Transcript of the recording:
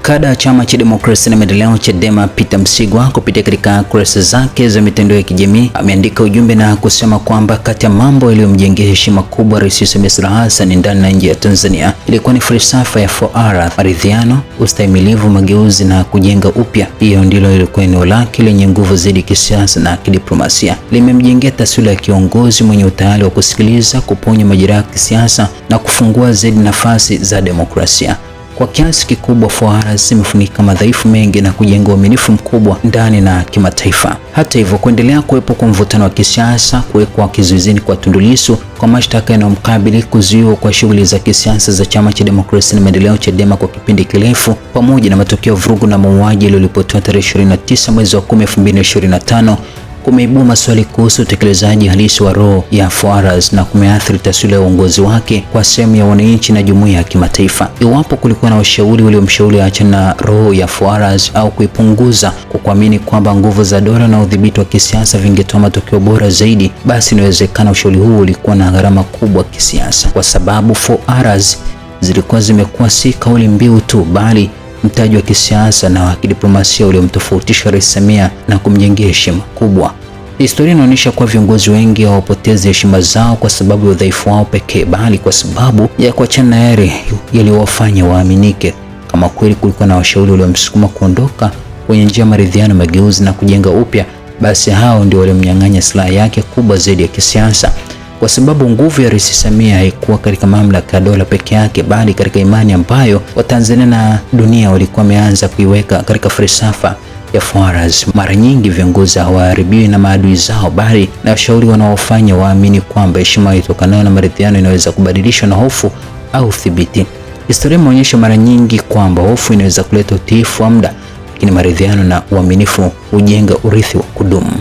Kada wa Chama cha Demokrasia na Maendeleo Chadema Peter Msigwa kupitia katika kurasa zake za mitandao ya kijamii ameandika ujumbe na kusema kwamba kati ya mambo yaliyomjengea heshima kubwa Rais Samia Suluhu Hassan ndani na nje ya Tanzania ilikuwa ni falsafa ya 4R: maridhiano, ustahimilivu, mageuzi na kujenga upya. Hiyo ndilo lilikuwa eneo lake lenye nguvu zaidi kisiasa na kidiplomasia. Limemjengea taswira ya kiongozi mwenye utayari wa kusikiliza, kuponya majeraha ya kisiasa na kufungua zaidi nafasi za demokrasia. Kwa kiasi kikubwa 4R zimefunika madhaifu mengi na kujenga uaminifu mkubwa ndani na kimataifa. Hata hivyo, kuendelea kuwepo kwa mvutano wa kisiasa, kuwekwa kizuizini kwa Tundu Lissu kwa mashtaka yanayomkabili, kuzuiwa kwa shughuli za kisiasa za Chama cha Demokrasia na Maendeleo Chadema kwa kipindi kirefu, pamoja na matokeo ya vurugu na mauaji yaliyoripotiwa tarehe 29 mwezi wa 10 2025 kumeibua maswali kuhusu utekelezaji halisi wa roho ya 4R na kumeathiri taswira ya uongozi wake kwa sehemu ya wananchi na jumuiya ya kimataifa. Iwapo kulikuwa na washauri waliomshauri aachane na roho ya 4R au kuipunguza kwa kuamini kwamba nguvu za dola na udhibiti wa kisiasa vingetoa matokeo bora zaidi, basi inawezekana ushauri huu ulikuwa na gharama kubwa kisiasa, kwa sababu 4R zilikuwa zimekuwa si kauli mbiu tu, bali mtaji wa kisiasa na wa kidiplomasia uliomtofautisha Rais Samia na kumjengea heshima kubwa. Historia inaonyesha kuwa viongozi wengi hawapotezi heshima zao kwa sababu ya udhaifu wao pekee, bali kwa sababu ya kuachana na yale yaliyowafanya waaminike. Kama kweli kulikuwa na washauri waliomsukuma kuondoka kwenye njia ya maridhiano, mageuzi na kujenga upya, basi hao ndio waliomnyang'anya silaha yake kubwa zaidi ya kisiasa. Kwa sababu nguvu ya Rais Samia haikuwa katika mamlaka ya dola peke yake, bali katika imani ambayo Watanzania na dunia walikuwa wameanza kuiweka katika falsafa ya 4R. Mara nyingi viongozi hawaharibiwi na maadui zao, bali na washauri wanaofanya waamini kwamba heshima itokanayo na maridhiano inaweza kubadilishwa na hofu au udhibiti. Historia imeonyesha mara nyingi kwamba hofu inaweza kuleta utiifu wa muda, lakini maridhiano na uaminifu hujenga urithi wa kudumu.